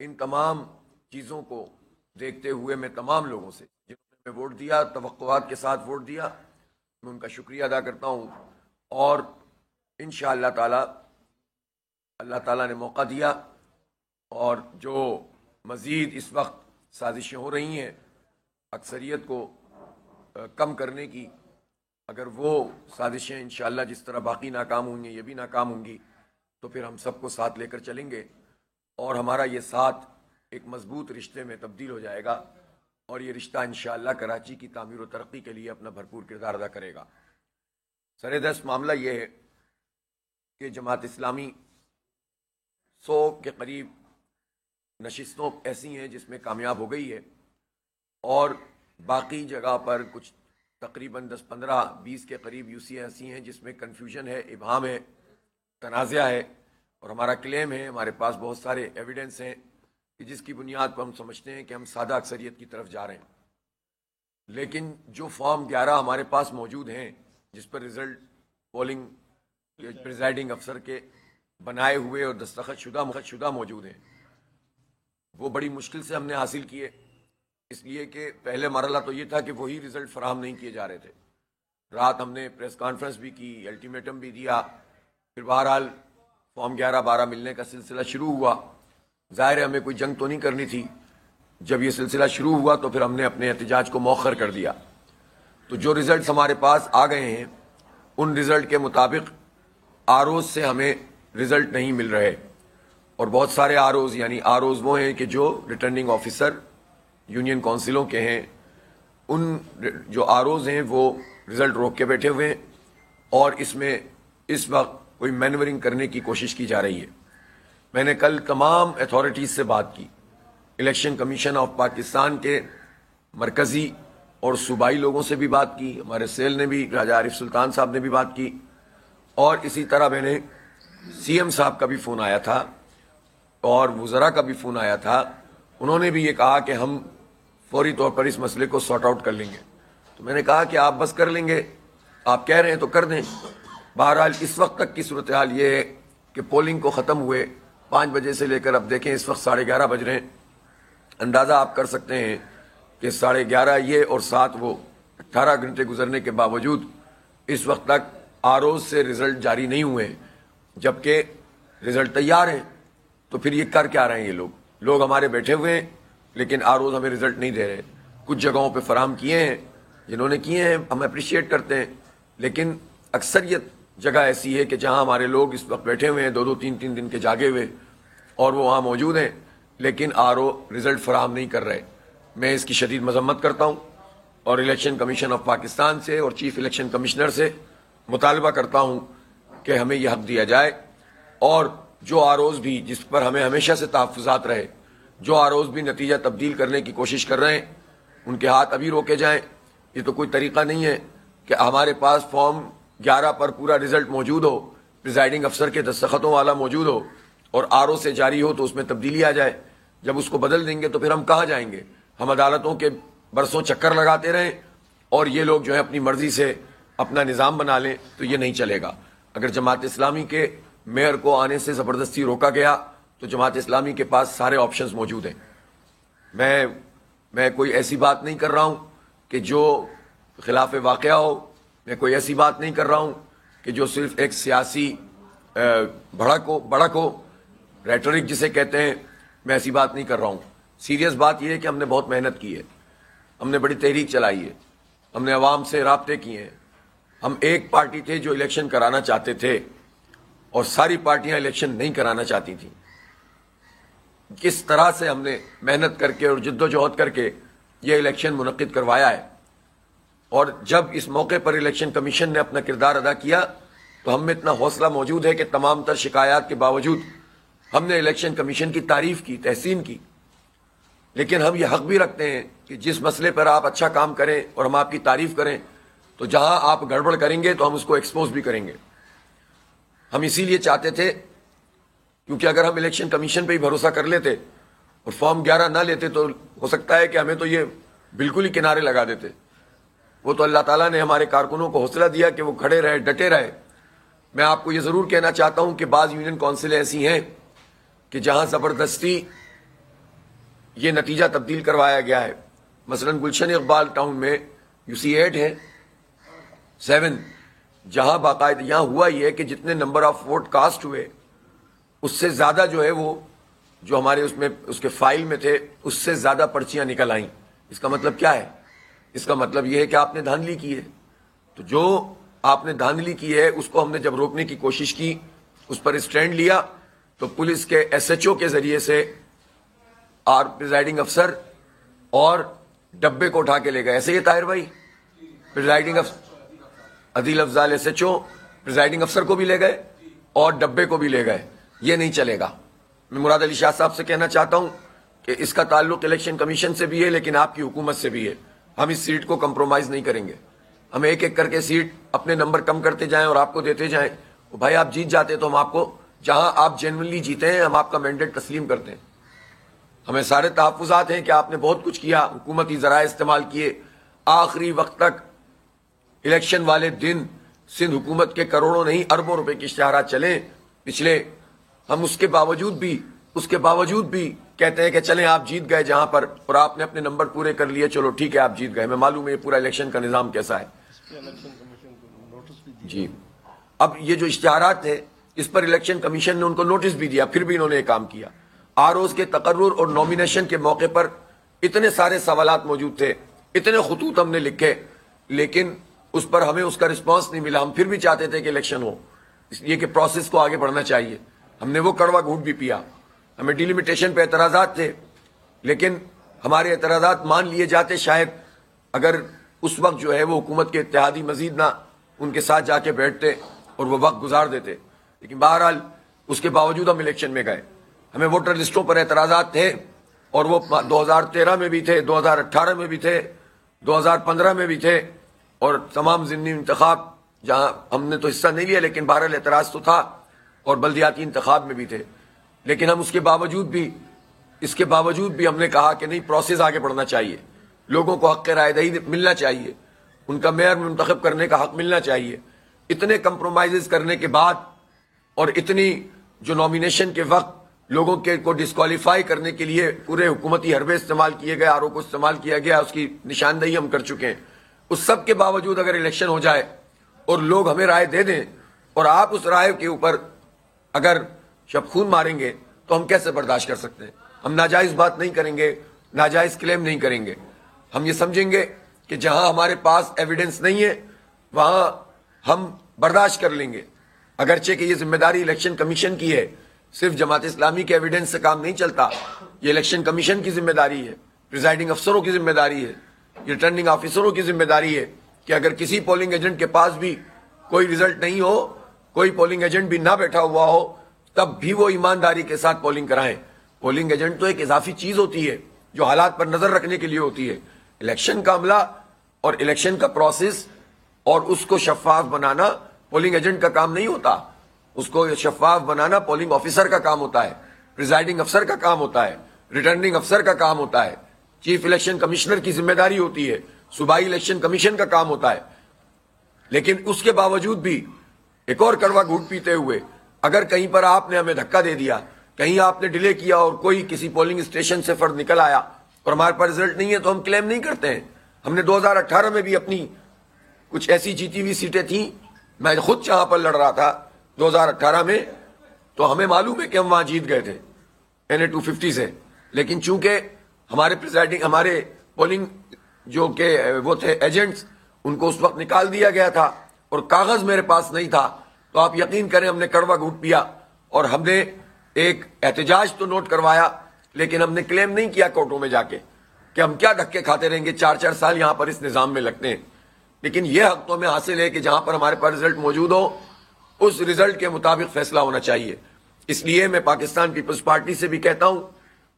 ان تمام چیزوں کو دیکھتے ہوئے میں تمام لوگوں سے جنہوں نے ووٹ دیا، توقعات کے ساتھ ووٹ دیا، میں ان کا شکریہ ادا کرتا ہوں، اور انشاءاللہ تعالی اللہ تعالیٰ نے موقع دیا، اور جو مزید اس وقت سازشیں ہو رہی ہیں اکثریت کو کم کرنے کی، اگر وہ سازشیں انشاءاللہ جس طرح باقی ناکام ہوں گی یہ بھی ناکام ہوں گی تو پھر ہم سب کو ساتھ لے کر چلیں گے، اور ہمارا یہ ساتھ ایک مضبوط رشتے میں تبدیل ہو جائے گا، اور یہ رشتہ انشاءاللہ کراچی کی تعمیر و ترقی کے لیے اپنا بھرپور کردار ادا کرے گا۔ سر دست معاملہ یہ ہے کہ جماعت اسلامی 100 کے قریب نشستوں ایسی ہیں جس میں کامیاب ہو گئی ہے، اور باقی جگہ پر کچھ تقریباً 10 15 20 کے قریب UC ایسی ہیں جس میں کنفیوژن ہے، ابہام ہے، تنازع ہے، اور ہمارا کلیم ہے، ہمارے پاس بہت سارے ایویڈنس ہیں کہ جس کی بنیاد پر ہم سمجھتے ہیں کہ ہم سادہ اکثریت کی طرف جا رہے ہیں۔ لیکن جو فارم 11 ہمارے پاس موجود ہیں جس پر رزلٹ پولنگ پریزائڈنگ افسر کے بنائے ہوئے اور دستخط شدہ موجود ہیں، وہ بڑی مشکل سے ہم نے حاصل کیے، اس لیے کہ پہلے مرحلہ تو یہ تھا کہ وہی رزلٹ فراہم نہیں کیے جا رہے تھے۔ رات ہم نے پریس کانفرنس بھی کی، الٹیمیٹم بھی دیا، پھر بہرحال فارم 11 12 ملنے کا سلسلہ شروع ہوا۔ ظاہر ہے ہمیں کوئی جنگ تو نہیں کرنی تھی، جب یہ سلسلہ شروع ہوا تو پھر ہم نے اپنے احتجاج کو مؤخر کر دیا۔ تو جو رزلٹس ہمارے پاس آ گئے ہیں ان رزلٹ کے مطابق آروز سے ہمیں رزلٹ نہیں مل رہے، اور بہت سارے آروز یعنی آروز وہ ہیں کہ جو ریٹرننگ آفیسر یونین کونسلوں کے ہیں، ان جو آروز ہیں وہ رزلٹ روک کے بیٹھے ہوئے ہیں، اور اس میں اس وقت کوئی مینورنگ کرنے کی کوشش کی جا رہی ہے۔ میں نے کل تمام اتھارٹیز سے بات کی، الیکشن کمیشن آف پاکستان کے مرکزی اور صوبائی لوگوں سے بھی بات کی، ہمارے سیل نے بھی، راجہ عارف سلطان صاحب نے بھی بات کی، اور اسی طرح میں نے CM صاحب کا بھی فون آیا تھا اور وزراء کا بھی فون آیا تھا، انہوں نے بھی یہ کہا کہ ہم فوری طور پر اس مسئلے کو سارٹ آؤٹ کر لیں گے۔ تو میں نے کہا کہ آپ بس کر لیں گے، آپ کہہ رہے ہیں تو کر دیں۔ بہرحال اس وقت تک کی صورتحال یہ ہے کہ پولنگ کو ختم ہوئے 5 بجے سے لے کر اب دیکھیں اس وقت 11:30 بج رہے ہیں، اندازہ آپ کر سکتے ہیں کہ 11:30 یہ اور 7 وہ 18 گھنٹے گزرنے کے باوجود اس وقت تک آروز سے رزلٹ جاری نہیں ہوئے، جبکہ رزلٹ تیار ہیں۔ تو پھر یہ کر کیا رہے ہیں یہ لوگ ہمارے بیٹھے ہوئے ہیں لیکن آروز ہمیں رزلٹ نہیں دے رہے۔ کچھ جگہوں پہ فراہم کیے ہیں، جنہوں نے کیے ہیں ہم اپریشیٹ کرتے ہیں، لیکن اکثریت جگہ ایسی ہے کہ جہاں ہمارے لوگ اس وقت بیٹھے ہوئے ہیں 2 3 دن کے جاگے ہوئے، اور وہ وہاں موجود ہیں لیکن رزلٹ فراہم نہیں کر رہے۔ میں اس کی شدید مذمت کرتا ہوں، اور الیکشن کمیشن آف پاکستان سے اور چیف الیکشن کمشنر سے مطالبہ کرتا ہوں کہ ہمیں یہ حق دیا جائے، اور جو آروز بھی جس پر ہمیں ہمیشہ سے تحفظات رہے، جو آروز بھی نتیجہ تبدیل کرنے کی کوشش کر رہے ہیں ان کے ہاتھ ابھی روکے جائیں۔ یہ تو کوئی طریقہ نہیں ہے کہ ہمارے پاس فارم 11 پر پورا رزلٹ موجود ہو، پریزائڈنگ افسر کے دستخطوں والا موجود ہو، اور آرو سے جاری ہو تو اس میں تبدیلی آ جائے۔ جب اس کو بدل دیں گے تو پھر ہم کہاں جائیں گے؟ ہم عدالتوں کے برسوں چکر لگاتے رہیں اور یہ لوگ جو ہے اپنی مرضی سے اپنا نظام بنا لیں تو یہ نہیں چلے گا۔ اگر جماعت اسلامی کے میئر کو آنے سے زبردستی روکا گیا تو جماعت اسلامی کے پاس سارے آپشنز موجود ہیں۔ میں کوئی ایسی بات نہیں کر رہا ہوں کہ جو خلاف واقعہ ہو، میں کوئی ایسی بات نہیں کر رہا ہوں کہ جو صرف ایک سیاسی بھڑک ہو، ریٹرک جسے کہتے ہیں، میں ایسی بات نہیں کر رہا ہوں۔ سیریس بات یہ ہے کہ ہم نے بہت محنت کی ہے، ہم نے بڑی تحریک چلائی ہے، ہم نے عوام سے رابطے کیے ہیں۔ ہم ایک پارٹی تھے جو الیکشن کرانا چاہتے تھے اور ساری پارٹیاں الیکشن نہیں کرانا چاہتی تھیں۔ کس طرح سے ہم نے محنت کر کے اور جد و جہد کر کے یہ الیکشن منعقد کروایا ہے، اور جب اس موقع پر الیکشن کمیشن نے اپنا کردار ادا کیا تو ہم میں اتنا حوصلہ موجود ہے کہ تمام تر شکایات کے باوجود ہم نے الیکشن کمیشن کی تعریف کی، تحسین کی۔ لیکن ہم یہ حق بھی رکھتے ہیں کہ جس مسئلے پر آپ اچھا کام کریں اور ہم آپ کی تعریف کریں تو جہاں آپ گڑبڑ کریں گے تو ہم اس کو ایکسپوز بھی کریں گے۔ ہم اسی لیے چاہتے تھے، کیونکہ اگر ہم الیکشن کمیشن پہ ہی بھروسہ کر لیتے اور فارم 11 نہ لیتے تو ہو سکتا ہے کہ ہمیں تو یہ بالکل ہی کنارے لگا دیتے۔ وہ تو اللہ تعالیٰ نے ہمارے کارکنوں کو حوصلہ دیا کہ وہ کھڑے رہے، ڈٹے رہے۔ میں آپ کو یہ ضرور کہنا چاہتا ہوں کہ بعض یونین کونسلیں ایسی ہیں کہ جہاں زبردستی یہ نتیجہ تبدیل کروایا گیا ہے. مثلا گلشن اقبال ٹاؤن میں UC8 ہے 7، جہاں باقاعدہ یہاں ہوا یہ کہ جتنے نمبر آف ووٹ کاسٹ ہوئے اس سے زیادہ جو ہے وہ جو ہمارے اس کے فائل میں تھے اس سے زیادہ پرچیاں نکل آئیں. اس کا مطلب کیا ہے؟ اس کا مطلب یہ ہے کہ آپ نے دھاندلی کی ہے. تو جو آپ نے دھاندلی کی ہے اس کو ہم نے جب روکنے کی کوشش کی، اس پر اسٹینڈ لیا، تو پولیس کے SHO کے ذریعے سے پریزائڈنگ افسر اور ڈبے کو اٹھا کے لے گئے. ایسے ہی طاہر بھائی، پریزائڈنگ عدیل افضال SHO پریزائڈنگ افسر کو بھی لے گئے اور ڈبے کو بھی لے گئے. یہ نہیں چلے گا. میں مراد علی شاہ صاحب سے کہنا چاہتا ہوں کہ اس کا تعلق الیکشن کمیشن سے بھی ہے لیکن آپ کی حکومت سے بھی ہے. ہم اس سیٹ کو کمپرومائز نہیں کریں گے. ہم ایک ایک کر کے سیٹ اپنے نمبر کم کرتے جائیں اور آپ کو دیتے جائیں. بھائی آپ جیت جاتے تو ہم آپ کو، جہاں آپ جینوئنلی جیتے ہیں ہم آپ کا مینڈیٹ تسلیم کرتے ہیں. ہمیں سارے تحفظات ہیں کہ آپ نے بہت کچھ کیا، حکومتی ذرائع استعمال کیے، آخری وقت تک الیکشن والے دن سندھ حکومت کے کروڑوں نہیں اربوں روپے کے اشتہارات چلیں پچھلے. ہم اس کے باوجود بھی کہتے ہیں کہ چلیں آپ جیت گئے جہاں پر، اور آپ نے اپنے نمبر پورے کر لیے، چلو ٹھیک ہے آپ جیت گئے. میں معلوم ہے یہ پورا الیکشن کا نظام کیسا ہے. جی اب یہ جو اشتہارات تھے اس پر الیکشن کمیشن نے ان کو نوٹس بھی دیا، پھر بھی انہوں نے یہ کام کیا. ROs کے تقرر اور نومینیشن کے موقع پر اتنے سارے سوالات موجود تھے، اتنے خطوط ہم نے لکھے، لیکن اس پر ہمیں اس کا رسپانس نہیں ملا. ہم پھر بھی چاہتے تھے کہ الیکشن ہو، اس لیے کہ پروسیس کو آگے بڑھنا چاہیے. ہم نے وہ کڑوا گھونٹ بھی پیا. ہمیں ڈیلیمیٹیشن پہ اعتراضات تھے لیکن ہمارے اعتراضات مان لیے جاتے شاید اگر اس وقت جو ہے وہ حکومت کے اتحادی مزید نہ ان کے ساتھ جا کے بیٹھتے اور وہ وقت گزار دیتے. لیکن بہرحال اس کے باوجود ہم الیکشن میں گئے. ہمیں ووٹر لسٹوں پر اعتراضات تھے اور وہ 2013 میں بھی تھے، 2018 میں بھی تھے، 2015 میں بھی تھے، اور تمام ضمنی انتخاب جہاں ہم نے تو حصہ نہیں لیا لیکن بہرحال اعتراض تو تھا، اور بلدیاتی انتخاب میں بھی تھے. لیکن ہم اس کے باوجود بھی ہم نے کہا کہ نہیں، پروسیس آگے بڑھنا چاہیے، لوگوں کو حق رائے دہی ملنا چاہیے، ان کا میئر منتخب کرنے کا حق ملنا چاہیے. اتنے کمپرومائزز کرنے کے بعد اور اتنی جو نامینیشن کے وقت لوگوں کے کو ڈسکوالیفائی کرنے کے لیے پورے حکومتی حربے استعمال کیے گئے، RO کو استعمال کیا گیا، اس کی نشاندہی ہم کر چکے ہیں. اس سب کے باوجود اگر الیکشن ہو جائے اور لوگ ہمیں رائے دے دیں اور آپ اس رائے کے اوپر اگر شبخون ماریں گے تو ہم کیسے برداشت کر سکتے ہیں؟ ہم ناجائز بات نہیں کریں گے، ناجائز کلیم نہیں کریں گے. ہم یہ سمجھیں گے کہ جہاں ہمارے پاس ایویڈنس نہیں ہے وہاں ہم برداشت کر لیں گے، اگرچہ کہ یہ ذمہ داری الیکشن کمیشن کی ہے. صرف جماعت اسلامی کے ایویڈنس سے کام نہیں چلتا، یہ الیکشن کمیشن کی ذمہ داری ہے، پریزائڈنگ افسروں کی ذمہ داری ہے، ریٹرننگ آفیسروں کی ذمہ داری ہے کہ اگر کسی پولنگ ایجنٹ کے پاس بھی کوئی رزلٹ نہیں ہو، کوئی پولنگ ایجنٹ بھی نہ بیٹھا ہوا ہو، تب بھی وہ ایمانداری کے ساتھ پولنگ کرائیں. پولنگ ایجنٹ تو ایک اضافی چیز ہوتی ہے جو حالات پر نظر رکھنے کے لیے ہوتی ہے. الیکشن کا عملہ اور الیکشن کا پروسیس اور اس کو شفاف بنانا پولنگ ایجنٹ کا کام نہیں ہوتا. اس کو شفاف بنانا پولنگ آفیسر کا کام ہوتا ہے، پریزائڈنگ افسر کا کام ہوتا ہے، ریٹرننگ افسر کا کام ہوتا ہے، چیف الیکشن کمشنر کی ذمہ داری ہوتی ہے، صوبائی الیکشن کمیشن کا کام ہوتا ہے. لیکن اس کے باوجود بھی ایک اور کڑوا گھونٹ پیتے ہوئے اگر کہیں پر آپ نے ہمیں دھکا دے دیا، کہیں آپ نے ڈیلے کیا اور کوئی کسی پولنگ اسٹیشن سے فرد نکل آیا اور ہمارے پاس رزلٹ نہیں ہے تو ہم کلیم نہیں کرتے ہیں. ہم نے 2018 میں بھی اپنی کچھ ایسی جیتی ہوئی سیٹیں تھیں، میں خود جہاں پر لڑ رہا تھا 2018 میں، تو ہمیں معلوم ہے کہ ہم وہاں جیت گئے تھے NA 250 سے. لیکن چونکہ ہمارے پولنگ جو کہ وہ تھے ایجنٹس، ان کو اس وقت نکال دیا گیا تھا اور کاغذ میرے پاس نہیں تھا، تو آپ یقین کریں ہم نے کڑوا گھونٹ پیا اور ہم نے ایک احتجاج تو نوٹ کروایا لیکن ہم نے کلیم نہیں کیا کورٹوں میں جا کے کہ ہم کیا دھکے کھاتے رہیں گے، 4 سال یہاں پر اس نظام میں لگتے ہیں. لیکن یہ حق تو ہمیں حاصل ہے کہ جہاں پر ہمارے پاس رزلٹ موجود ہو اس رزلٹ کے مطابق فیصلہ ہونا چاہیے. اس لیے میں پاکستان پیپلز پارٹی سے بھی کہتا ہوں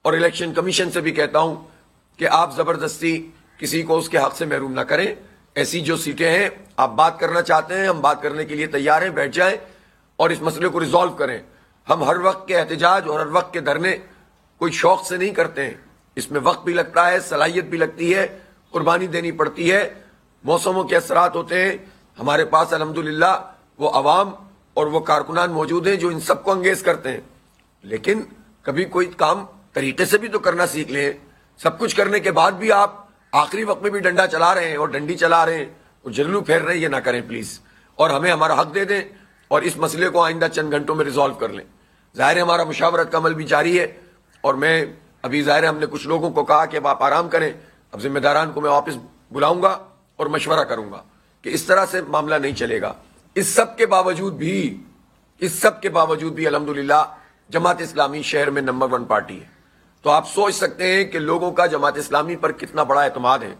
اور الیکشن کمیشن سے بھی کہتا ہوں کہ آپ زبردستی کسی کو اس کے حق سے محروم نہ کریں. ایسی جو سیٹیں ہیں آپ بات کرنا چاہتے ہیں، ہم بات کرنے کے لیے تیار ہیں، بیٹھ جائیں اور اس مسئلے کو ریزالو کریں. ہم ہر وقت کے احتجاج اور ہر وقت کے دھرنے کوئی شوق سے نہیں کرتے ہیں، اس میں وقت بھی لگتا ہے، صلاحیت بھی لگتی ہے، قربانی دینی پڑتی ہے، موسموں کے اثرات ہوتے ہیں. ہمارے پاس الحمدللہ وہ عوام اور وہ کارکنان موجود ہیں جو ان سب کو انگیز کرتے ہیں. لیکن کبھی کوئی کام طریقے سے بھی تو کرنا سیکھ لیں. سب کچھ کرنے کے بعد بھی آپ آخری وقت میں بھی ڈنڈا چلا رہے ہیں اور ڈنڈی چلا رہے ہیں اور جلو پھیر رہے ہیں. یہ نہ کریں پلیز, اور ہمیں ہمارا حق دے دیں اور اس مسئلے کو آئندہ چند گھنٹوں میں ریزالو کر لیں. ظاہر ہے ہمارا مشاورت کا عمل بھی جاری ہے, اور میں ابھی ظاہر ہے ہم نے کچھ لوگوں کو کہا کہ اب آپ آرام کریں. اب ذمہ داران کو میں واپس بلاؤں گا اور مشورہ کروں گا کہ اس طرح سے معاملہ نہیں چلے گا. اس سب کے باوجود بھی الحمدللہ جماعت اسلامی شہر میں نمبر 1 پارٹی ہے. تو آپ سوچ سکتے ہیں کہ لوگوں کا جماعت اسلامی پر کتنا بڑا اعتماد ہے.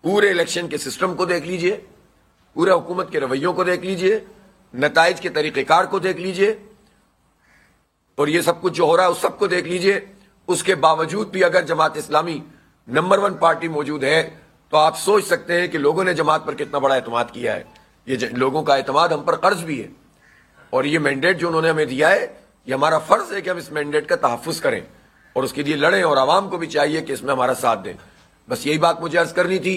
پورے الیکشن کے سسٹم کو دیکھ لیجئے, پورے حکومت کے رویوں کو دیکھ لیجئے, نتائج کے طریقہ کار کو دیکھ لیجئے, اور یہ سب کچھ جو ہو رہا ہے اس سب کو دیکھ لیجئے. اس کے باوجود بھی اگر جماعت اسلامی نمبر 1 پارٹی موجود ہے تو آپ سوچ سکتے ہیں کہ لوگوں نے جماعت پر کتنا بڑا اعتماد کیا ہے. یہ لوگوں کا اعتماد ہم پر قرض بھی ہے, اور یہ مینڈیٹ جو انہوں نے ہمیں دیا ہے, یہ ہمارا فرض ہے کہ ہم اس مینڈیٹ کا تحفظ کریں اور اس کے لیے لڑیں, اور عوام کو بھی چاہیے کہ اس میں ہمارا ساتھ دیں. بس یہی بات مجھے عرض کرنی تھی.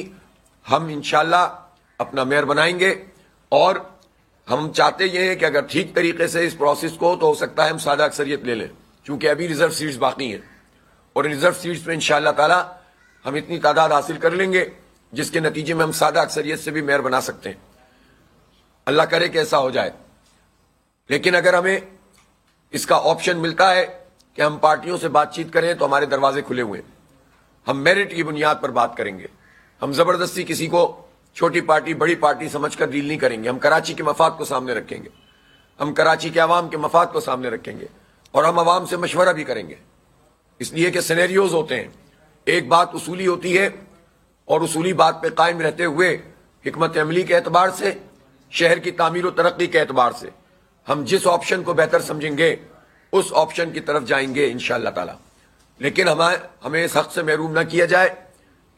ہم انشاءاللہ اپنا میئر بنائیں گے, اور ہم چاہتے یہ ہیں کہ اگر ٹھیک طریقے سے اس پروسیس کو, تو ہو سکتا ہے ہم سادہ اکثریت لے لیں, چونکہ ابھی ریزرو سیٹس باقی ہیں, اور ریزرو سیٹس میں انشاءاللہ تعالی ہم اتنی تعداد حاصل کر لیں گے جس کے نتیجے میں ہم سادہ اکثریت سے بھی میئر بنا سکتے ہیں. اللہ کرے کہ ایسا ہو جائے. لیکن اگر ہمیں اس کا آپشن ملتا ہے کہ ہم پارٹیوں سے بات چیت کریں, تو ہمارے دروازے کھلے ہوئے ہیں. ہم میرٹ کی بنیاد پر بات کریں گے. ہم زبردستی کسی کو چھوٹی پارٹی بڑی پارٹی سمجھ کر ڈیل نہیں کریں گے. ہم کراچی کے مفاد کو سامنے رکھیں گے, ہم کراچی کے عوام کے مفاد کو سامنے رکھیں گے, اور ہم عوام سے مشورہ بھی کریں گے. اس لیے کہ سینیریوز ہوتے ہیں. ایک بات اصولی ہوتی ہے, اور اصولی بات پہ قائم رہتے ہوئے حکمت عملی کے اعتبار سے, شہر کی تعمیر و ترقی کے اعتبار سے ہم جس آپشن کو بہتر سمجھیں گے اس آپشن کی طرف جائیں گے انشاءاللہ تعالی. لیکن ہمیں اس حق سے محروم نہ کیا جائے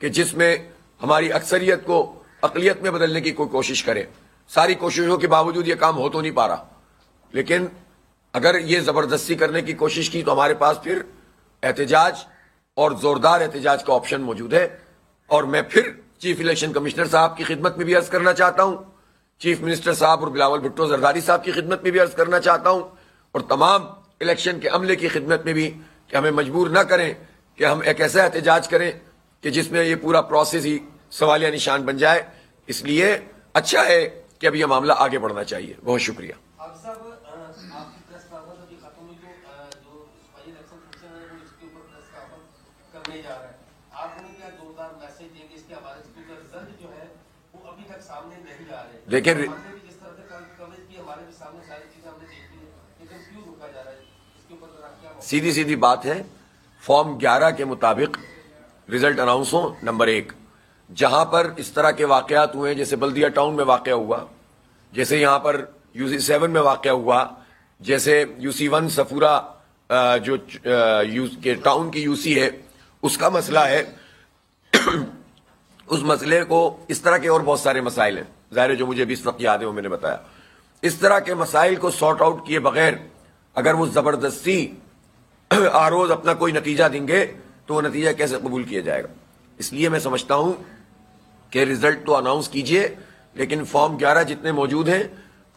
کہ جس میں ہماری اکثریت کو اقلیت میں بدلنے کی کوئی کوشش کرے. ساری کوششوں کے باوجود یہ کام ہو تو نہیں پا رہا, لیکن اگر یہ زبردستی کرنے کی کوشش کی تو ہمارے پاس پھر احتجاج اور زوردار احتجاج کا آپشن موجود ہے. اور میں پھر چیف الیکشن کمشنر صاحب کی خدمت میں بھی عرض کرنا چاہتا ہوں, چیف منسٹر صاحب اور بلاول بھٹو زرداری صاحب کی خدمت میں بھی عرض کرنا چاہتا ہوں, اور تمام الیکشن کے عملے کی خدمت میں بھی, کہ ہمیں مجبور نہ کریں کہ ہم ایک ایسا احتجاج کریں کہ جس میں یہ پورا پروسیس ہی سوالیہ نشان بن جائے. اس لیے اچھا ہے کہ اب یہ معاملہ آگے بڑھنا چاہیے. بہت شکریہ. دیکھیں سیدھی بات ہے, فارم 11 کے مطابق رزلٹ اناؤنس ہو. نمبر 1, جہاں پر اس طرح کے واقعات ہوئے, جیسے بلدیہ ٹاؤن میں واقعہ ہوا, جیسے یہاں پر UC 7 میں واقعہ ہوا, جیسے UC 1 صفورہ جو ٹاؤن کی UC ہے اس کا مسئلہ ہے, اس مسئلے کو, اس طرح کے اور بہت سارے مسائل ہیں ظاہر ہے جو مجھے بھی اس وقت یاد ہے, وہ میں نے بتایا. اس طرح کے مسائل کو سارٹ آؤٹ کیے بغیر اگر وہ زبردستی آروز اپنا کوئی نتیجہ دیں گے تو وہ نتیجہ کیسے قبول کیا جائے گا. اس لیے میں سمجھتا ہوں کہ رزلٹ تو اناؤنس کیجئے, لیکن فارم 11 جتنے موجود ہیں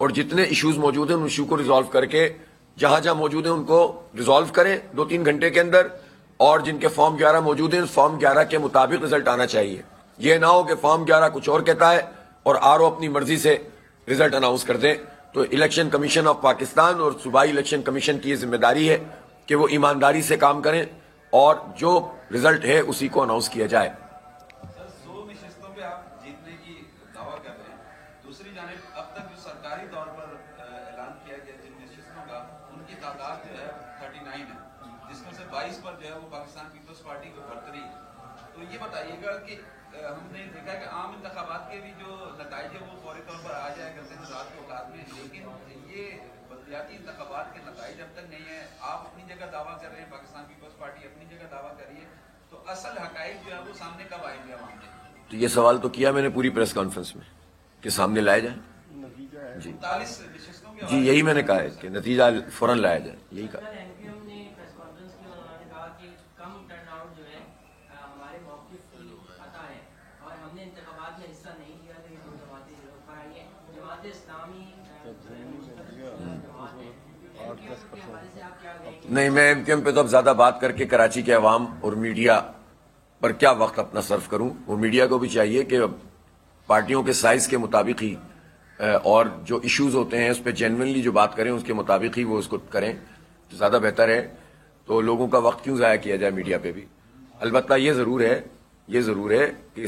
اور جتنے ایشوز موجود ہیں ان ایشو کو ریزالو کر کے جہاں جہاں موجود ہیں ان کو ریزالو کریں 2-3 گھنٹے کے اندر, اور جن کے فارم 11 موجود ہیں فارم 11 کے مطابق رزلٹ آنا چاہیے. یہ نہ ہو کہ فارم 11 کچھ اور کہتا ہے اور RO اپنی مرضی سے رزلٹ اناؤنس کر دیں. تو الیکشن کمیشن آف پاکستان اور صوبائی الیکشن کمیشن کی یہ ذمہ داری ہے کہ وہ ایمانداری سے کام کریں اور جو رزلٹ ہے اسی کو اناؤنس کیا جائے. سر 100 نشستوں پہ آپ جیتنے کی دعویٰ کر رہے ہیں, دوسری جانب اب تک جو سرکاری طور پر اعلان کیا گیا جن نشستوں کا, ان کی تعداد جو ہے 39 ہے, جس میں سے 22 پر جو ہے وہ پاکستان پیپلز پارٹی کو برتری ہے. تو یہ بتائیے گا کہ ہم نے دیکھا کہ عام انتخابات کے بھی جو نتائج ہیں وہ فوری طور پر آ جایا کرتے ہیں رات کے اوقات میں, لیکن یہ بلدیاتی انتخابات کے نتائج اب تک نہیں ہیں. آپ اپنی جگہ دعویٰ کر رہے ہیں, پاکستان پیپلز پارٹی اپنی جگہ دعویٰ کر رہی ہے, تو اصل حقائق جو ہے وہ سامنے کب آئیں گے عوام کے؟ تو یہ سوال تو کیا میں نے پوری پریس کانفرنس میں کہ سامنے لائے جائیں. جی 39 نشستوں کے جی یہی میں نے کہا ہے کہ نتیجہ فوراً لایا جائے, یہی کہا. نہیں، میں ایم کیو ایم پہ تو اب زیادہ بات کر کے کراچی کے عوام اور میڈیا پر کیا وقت اپنا صرف کروں. وہ میڈیا کو بھی چاہیے کہ پارٹیوں کے سائز کے مطابق ہی اور جو ایشوز ہوتے ہیں اس پہ جینوئنلی جو بات کریں اس کے مطابق ہی وہ اس کو کریں تو زیادہ بہتر ہے. تو لوگوں کا وقت کیوں ضائع کیا جائے میڈیا پہ بھی. البتہ یہ ضرور ہے کہ